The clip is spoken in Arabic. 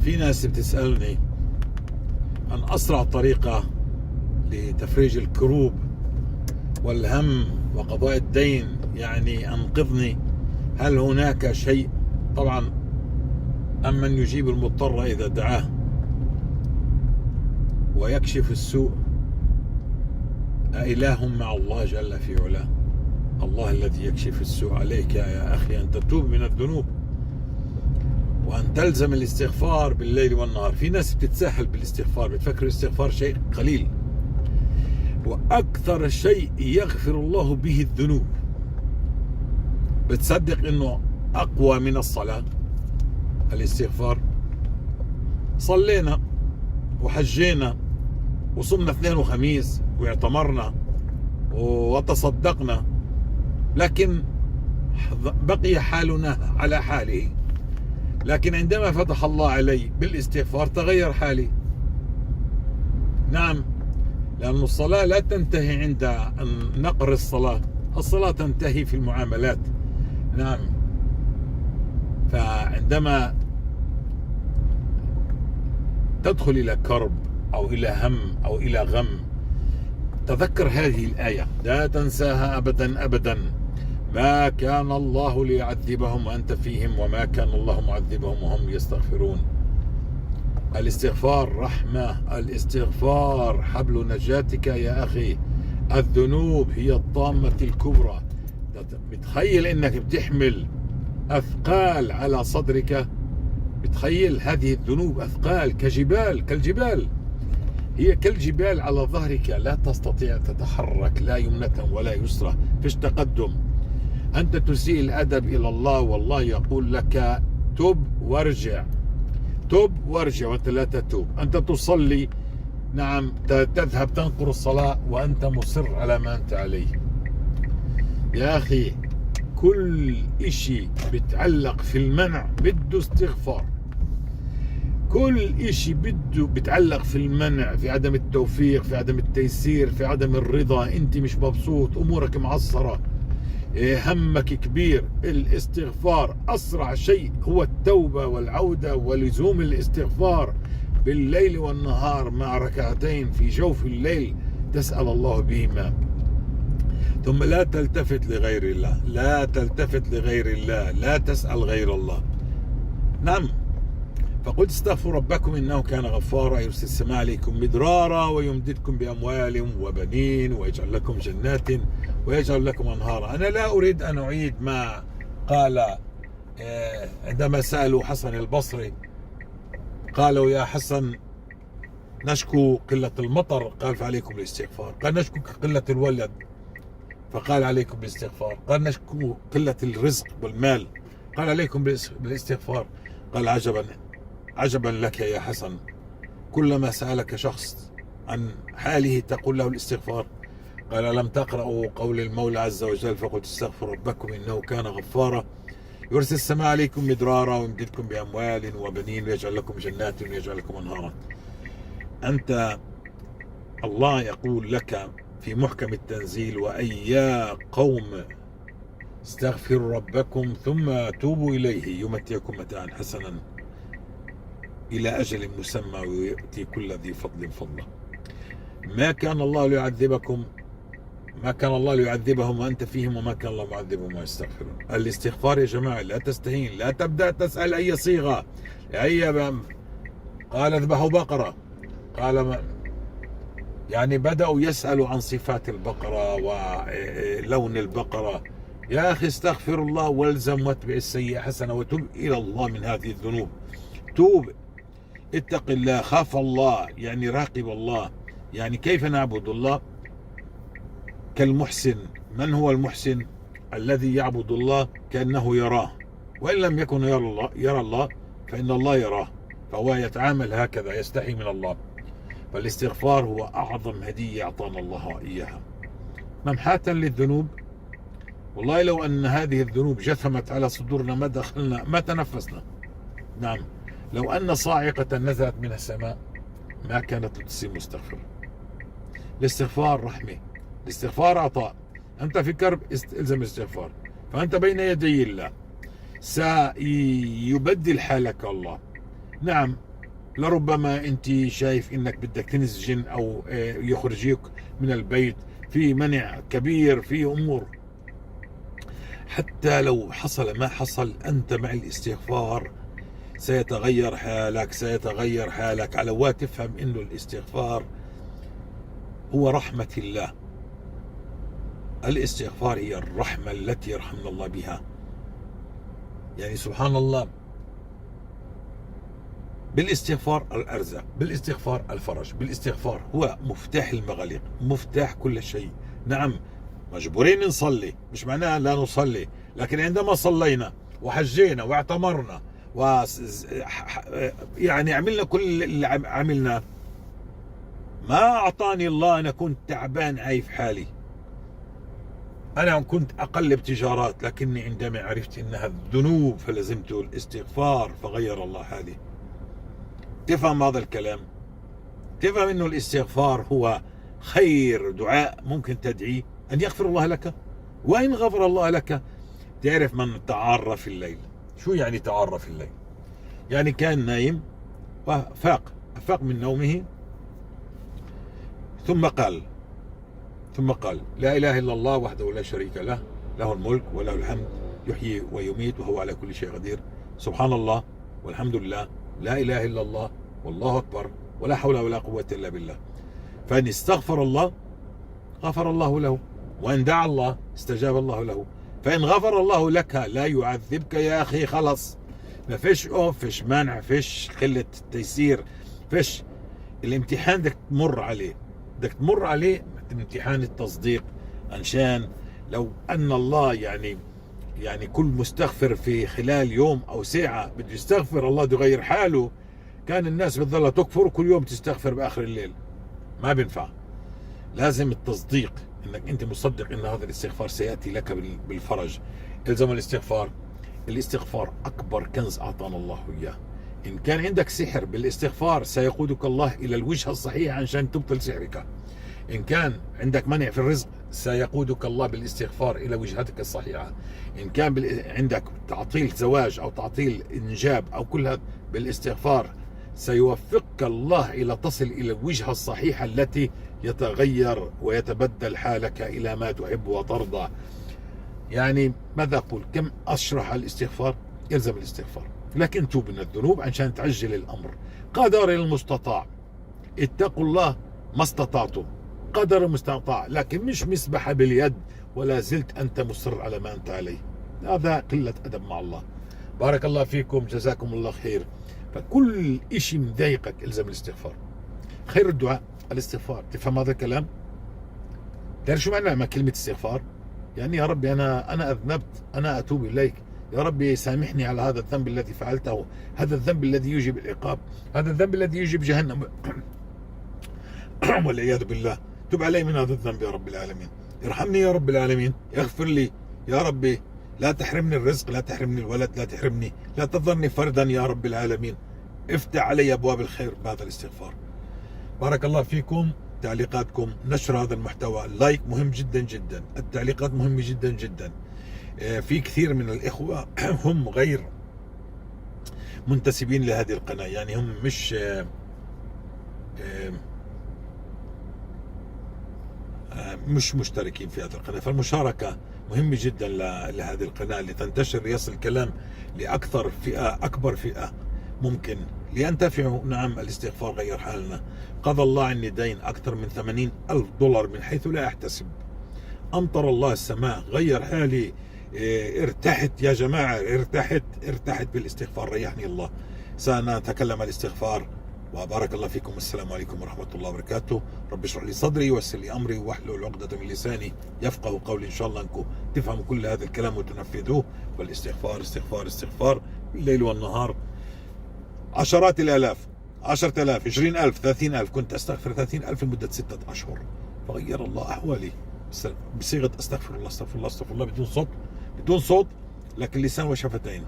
في ناس بتسألني عن أسرع طريقة لتفريج الكروب والهم وقضاء الدين، يعني أنقذني. هل هناك شيء؟ طبعا أمن يجيب المضطر إذا دعاه ويكشف السوء، أإله مع الله جل في علاه؟ الله الذي يكشف السوء. عليك يا أخي أن تتوب من الذنوب وأن تلزم الاستغفار بالليل والنهار. في ناس بتتساهل بالاستغفار، بتفكر الاستغفار شيء قليل، وأكثر شيء يغفر الله به الذنوب. بتصدق إنه أقوى من الصلاة الاستغفار؟ صلينا وحجينا وصمنا اثنين وخميس واعتمرنا وتصدقنا، لكن بقي حالنا على حاله. لكن عندما فتح الله علي بالاستغفار تغير حالي. نعم، لأن الصلاة لا تنتهي عند نقر الصلاة، الصلاة تنتهي في المعاملات. نعم، فعندما تدخل إلى كرب أو إلى هم أو إلى غم، تذكر هذه الآية، لا تنساها أبدا أبدا. ما كان الله ليعذبهم وأنت فيهم وما كان الله معذبهم وهم يستغفرون. الاستغفار رحمة، الاستغفار حبل نجاتك يا أخي. الذنوب هي الطامة الكبرى. بتخيل إنك بتحمل أثقال على صدرك؟ بتخيل هذه الذنوب أثقال كالجبال، هي كالجبال على ظهرك، لا تستطيع تتحرك لا يمنة ولا يسرى، فيش تقدم. أنت تسيء الأدب إلى الله والله يقول لك تب وارجع، تب وارجع، وأنت لا تتوب. أنت تصلي، نعم، تذهب تنقر الصلاة وأنت مصر على ما أنت عليه. يا أخي كل إشي بتعلق في المنع بده استغفار، كل إشي بده بتعلق في المنع، في عدم التوفيق، في عدم التيسير، في عدم الرضا، أنت مش مبسوط، أمورك معصرة، همك كبير. الاستغفار أسرع شيء هو التوبة والعودة ولزوم الاستغفار بالليل والنهار مع ركعتين في جوف الليل تسأل الله بهما. ثم لا تلتفت لغير الله، لا تلتفت لغير الله، لا تسأل غير الله. نعم، فقل استغفروا ربكم إنه كان غفارا يرسل السماء عليكم مدرارا ويمددكم بأموال وبنين ويجعل لكم جنات ويجعل لكم أنهارا. أنا لا أريد أن أعيد ما قال عندما سألوا حسن البصري، قالوا يا حسن نشكو قلة المطر، قال فعليكم بالاستغفار. قال نشكو قلة الولد، فقال عليكم بالاستغفار. قال نشكو قلة الرزق والمال، قال عليكم بالاستغفار. قال عجبا لك يا حسن، كلما سألك شخص عن حاله تقول له الاستغفار. قال ألم تقرأوا قول المولى عز وجل فقلت استغفروا ربكم إنه كان غفارا يرسل السماء عليكم مدرارا ويمددكم بأموال وبنين ويجعل لكم جنات ويجعل لكم أنهارا. أنت الله يقول لك في محكم التنزيل وأيا قوم استغفروا ربكم ثم توبوا إليه يمتعكم متاعا حسنا إلى أجل مسمى ويؤتي كل ذي فضل فضله. ما كان الله ليعذبكم، ما كان الله ليعذبهم وأنت فيهم وما كان الله معذبهم ويستغفرون. الاستغفار يا جماعة لا تستهين، لا تبدأ تسأل أي صيغة، قال اذبحوا بقرة، قال يعني بدأوا يسألوا عن صفات البقرة ولون البقرة. يا أخي استغفر الله والزم واتبع السيئة حسنة وتوب إلى الله من هذه الذنوب. توب، اتق الله، خاف الله، يعني راقب الله. يعني كيف نعبد الله؟ كالمحسن. من هو المحسن؟ الذي يعبد الله كأنه يراه، وإن لم يكن يرى الله فإن الله يراه، فهو يتعامل هكذا، يستحي من الله. فالاستغفار هو أعظم هدية أعطانا الله إياها، ممحاة للذنوب. والله لو أن هذه الذنوب جثمت على صدورنا ما دخلنا، ما تنفسنا. نعم، لو أن صاعقة نزلت من السماء ما كانت تسيب مستغفر. الاستغفار رحمة، الاستغفار عطاء. أنت في كرب الزم الاستغفار، فأنت بين يدي الله سيبدل حالك الله. نعم، لربما أنت شايف إنك بدك تنسجن أو يخرجيك من البيت، في منع كبير، في أمور. حتى لو حصل ما حصل، أنت مع الاستغفار سيتغير حالك، سيتغير حالك. على وتفهم إنه الاستغفار هو رحمة الله. الاستغفار هي الرحمة التي يرحمنا الله بها. يعني سبحان الله، بالاستغفار الأرزاق، بالاستغفار الفرج، بالاستغفار هو مفتاح المغاليق، مفتاح كل شيء. نعم مجبورين نصلي، مش معناها لا نصلي، لكن عندما صلينا وحجينا واعتمرنا و يعني عملنا كل اللي عملنا، ما أعطاني الله. أنا كنت تعبان عايف حالي، أنا كنت أقلب تجارات، لكني عندما عرفت إنها الذنوب فلزمت الاستغفار فغير الله حالي. تفهم هذا الكلام؟ تفهم إنه الاستغفار هو خير دعاء ممكن تدعيه، أن يغفر الله لك. وإن غفر الله لك، تعرف من تعار في الليل. شو يعني تعار في الليل؟ يعني كان نايم وفاق من نومه، ثم قال لا إله إلا الله وحده لا شريك له، له الملك وله الحمد، يحيي ويميت وهو على كل شيء قدير، سبحان الله والحمد لله، لا إله إلا الله والله أكبر، ولا حول ولا قوة إلا بالله. فإن استغفر الله غفر الله له، وإن دعا الله استجاب الله له. فإن غفر الله لك لا يعذبك يا أخي، خلص، ما فيش أوف، فيش منع، فيش قلة تيسير، فيش. الامتحان بدك تمر عليه، بدك تمر عليه امتحان التصديق، عشان لو أن الله يعني كل مستغفر في خلال يوم أو ساعة بده يستغفر الله بده يغير حاله، كان الناس بتظل تكفر وكل يوم تستغفر بآخر الليل. ما بينفع. لازم التصديق، انك انت مصدق ان هذا الاستغفار سيأتي لك بالفرج. الزم الاستغفار. الاستغفار اكبر كنز اعطانا الله اياه. ان كان عندك سحر، بالاستغفار سيقودك الله الى الوجهة الصحيحة عشان تبطل سحرك. ان كان عندك منع في الرزق، سيقودك الله بالاستغفار الى وجهتك الصحيحة. ان كان عندك تعطيل زواج او تعطيل انجاب او كل هذا، بالاستغفار سيوفقك الله إلى تصل إلى الوجهة الصحيحة التي يتغير ويتبدل حالك إلى ما تحب وترضى. يعني ماذا أقول؟ كم أشرح الاستغفار؟ يلزم الاستغفار، لكن توب من الذنوب عشان تعجل الأمر. قدر المستطاع، اتقوا الله ما استطعتم، قدر المستطاع، لكن مش مسبحة باليد ولا زلت أنت مصر على ما أنت عليه. هذا قلة أدب مع الله. بارك الله فيكم، جزاكم الله خير. فكل إشي مضايقك الزم الاستغفار. خير الدعاء الاستغفار. تفهم هذا الكلام؟ تعرف شو معنى كلمة استغفار؟ يعني يا ربي أنا أذنبت، أنا أتوب إليك، يا ربي سامحني على هذا الذنب الذي فعلته، هذا الذنب الذي يوجب العقاب، هذا الذنب الذي يوجب جهنم والعياذ بالله. تب علي من هذا الذنب يا رب العالمين، ارحمني يا رب العالمين، اغفر لي يا ربي، لا تحرمني الرزق، لا تحرمني الولد، لا تحرمني، لا تظلني فردا يا رب العالمين، افتح علي أبواب الخير بهذا الاستغفار. بارك الله فيكم. تعليقاتكم، نشر هذا المحتوى، اللايك مهم جدا جدا، التعليقات مهمة جدا جدا. في كثير من الإخوة هم غير منتسبين لهذه القناة، يعني هم مش مشتركين في هذه القناة. فالمشاركة مهمة جدا لهذه القناة لتنتشر، يصل الكلام لأكثر فئة، أكبر فئة ممكن لينتفعوا. نعم الاستغفار غير حالنا. قضى الله عني دين أكثر من 80,000 دولار من حيث لا أحتسب. أمطر الله السماء، غير حالي. ارتحت يا جماعة، ارتحت بالاستغفار، ريحني الله. سنتكلم الاستغفار. وبارك الله فيكم. السلام عليكم ورحمة الله وبركاته. رب اشرح لي صدري ويسر لي أمري واحلل عقدة من لساني يفقه قولي. إن شاء الله أنكم تفهموا كل هذا الكلام وتنفذوه. والاستغفار استغفار استغفار بالليل والنهار. عشرات الآلاف، 10,000، 20,000، 30,000. كنت أستغفر 30,000 لمدة 6 أشهر، فغير الله أحوالي بصيغة أستغفر الله أستغفر الله أستغفر الله، بدون صوت، لكن لسان وشفتين.